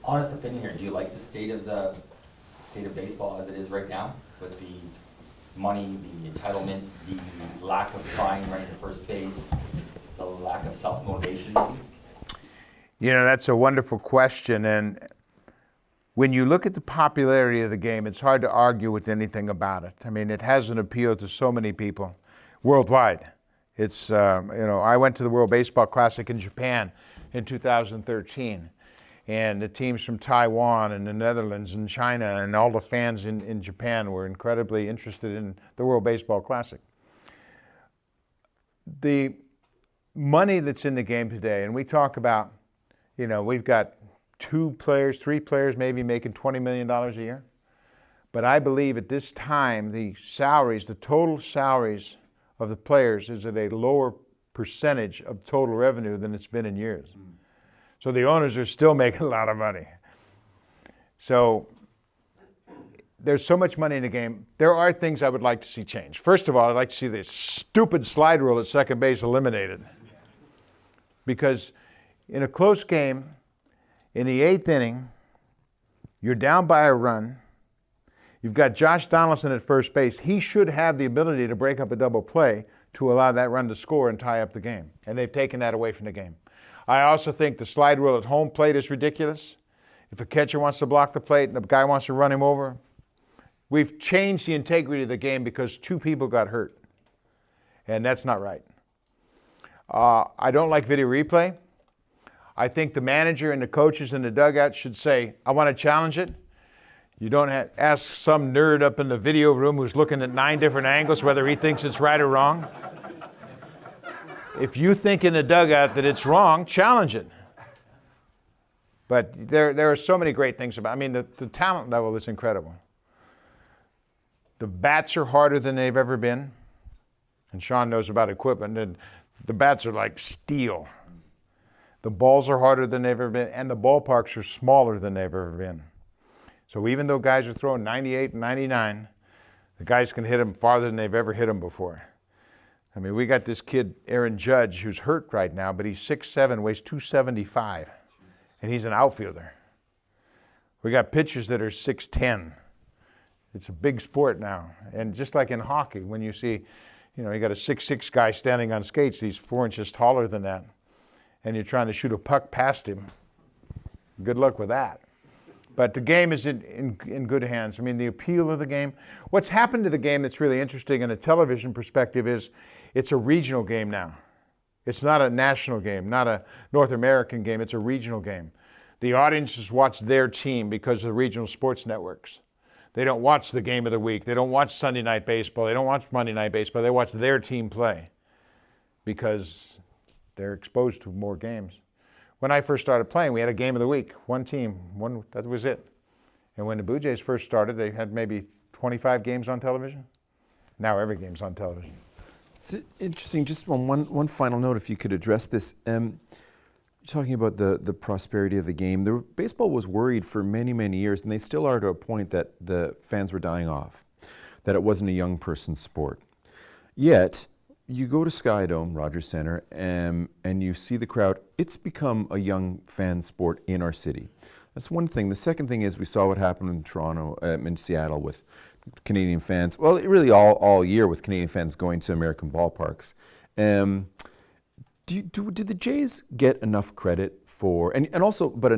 honest opinion here, do you like the state of baseball as it is right now, with the money, the entitlement, the lack of trying running to first base, the lack of self-motivation? You know, that's a wonderful question, and when you look at the popularity of the game, it's hard to argue with anything about it. I mean, it has an appeal to so many people worldwide. It's, I went to the World Baseball Classic in Japan in 2013, and the teams from Taiwan and the Netherlands and China and all the fans in Japan were incredibly interested in the World Baseball Classic. The money that's in the game today, and we talk about, we've got 2 players, 3 players maybe making $20 million a year. But I believe at this time, the total salaries of the players is at a lower percentage of total revenue than it's been in years. So the owners are still making a lot of money. So there's so much money in the game. There are things I would like to see change. First of all, I'd like to see this stupid slide rule at second base eliminated. Because in a close game, in the 8th inning, you're down by a run. You've got Josh Donaldson at first base. He should have the ability to break up a double play to allow that run to score and tie up the game. And they've taken that away from the game. I also think the slide rule at home plate is ridiculous. If a catcher wants to block the plate and the guy wants to run him over, we've changed the integrity of the game because 2 people got hurt. And that's not right. I don't like video replay. I think the manager and the coaches in the dugout should say, I want to challenge it. You don't ask some nerd up in the video room who's looking at 9 different angles whether he thinks it's right or wrong. If you think in the dugout that it's wrong, challenge it. But there are so many great things about it. I mean, the talent level is incredible. The bats are harder than they've ever been. And Sean knows about equipment. And the bats are like steel. The balls are harder than they've ever been, and the ballparks are smaller than they've ever been. So even though guys are throwing 98 and 99, the guys can hit them farther than they've ever hit them before. I mean, we got this kid, Aaron Judge, who's hurt right now, but he's 6'7", weighs 275, and he's an outfielder. We got pitchers that are 6'10". It's a big sport now. And just like in hockey, when you see, you got a 6'6" guy standing on skates, he's 4 inches taller than that. And you're trying to shoot a puck past him. Good luck with that. But the game is in good hands. I mean, the appeal of the game. What's happened to the game that's really interesting in a television perspective is it's a regional game now. It's not a national game, not a North American game. It's a regional game. The audiences watch their team because of the regional sports networks. They don't watch the game of the week. They don't watch Sunday Night Baseball. They don't watch Monday Night Baseball. They watch their team play because they're exposed to more games. When I first started playing, we had a game of the week, one team, that was it. And when the Blue Jays first started, they had maybe 25 games on television. Now every game's on television. It's interesting. Just one final note, if you could address this. You're talking about the prosperity of the game. Baseball was worried for many, many years, and they still are to a point that the fans were dying off, that it wasn't a young person's sport. Yet, you go to Sky Dome, Rogers Center, and you see the crowd. It's become a young fan sport in our city. That's one thing. The second thing is we saw what happened in Toronto, in Seattle with Canadian fans. Well, really all year with Canadian fans going to American ballparks. Did the Jays get enough credit for, and also, but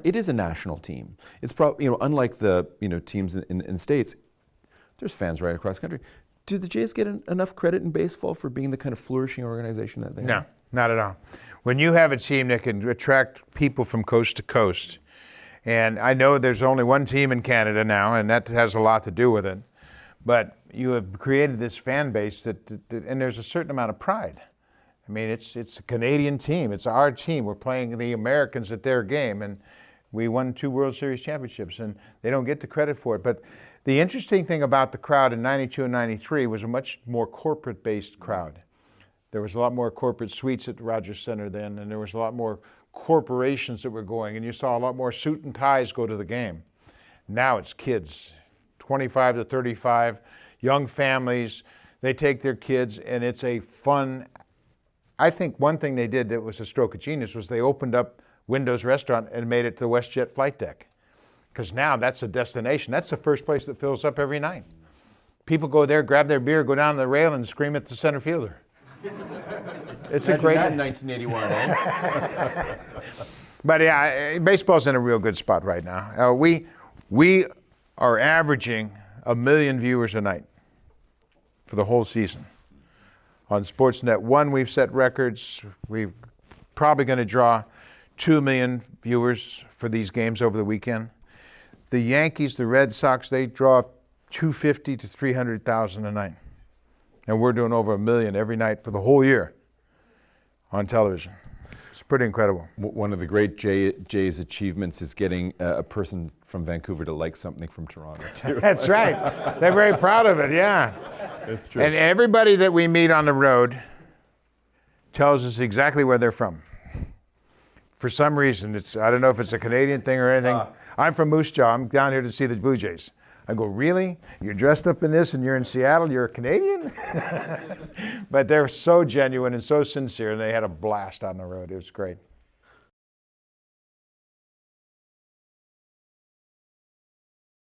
it is a national team. It's probably, unlike the teams in the States, there's fans right across the country. Do the Jays get enough credit in baseball for being the kind of flourishing organization that they are? No, not at all. When you have a team that can attract people from coast to coast, and I know there's only one team in Canada now, and that has a lot to do with it, but you have created this fan base and there's a certain amount of pride. I mean, it's a Canadian team. It's our team. We're playing the Americans at their game, and we won 2 World Series championships, and they don't get the credit for it. But the interesting thing about the crowd in 92 and 93 was a much more corporate-based crowd. There was a lot more corporate suites at Rogers Center then, and there was a lot more corporations that were going, and you saw a lot more suit and ties go to the game. Now it's kids, 25 to 35, young families. They take their kids, and it's a fun. I think one thing they did that was a stroke of genius was they opened up Windows Restaurant and made it to the WestJet flight deck. Because now that's a destination. That's the first place that fills up every night. People go there, grab their beer, go down the rail and scream at the center fielder. It's a great... That in 1981, eh? But yeah, baseball's in a real good spot right now. We are averaging 1 million viewers a night for the whole season. On Sportsnet 1, we've set records. We're probably going to draw 2 million viewers for these games over the weekend. The Yankees, the Red Sox, they draw 250 to 300,000 a night. And we're doing over 1 million every night for the whole year on television. It's pretty incredible. One of the great Jays achievements is getting a person from Vancouver to like something from Toronto, too. That's right. They're very proud of it, yeah. That's true. And everybody that we meet on the road tells us exactly where they're from. For some reason, I don't know if it's a Canadian thing or anything. I'm from Moose Jaw. I'm down here to see the Blue Jays. I go, really? You're dressed up in this and you're in Seattle? You're a Canadian? But they're so genuine and so sincere, and they had a blast on the road. It was great.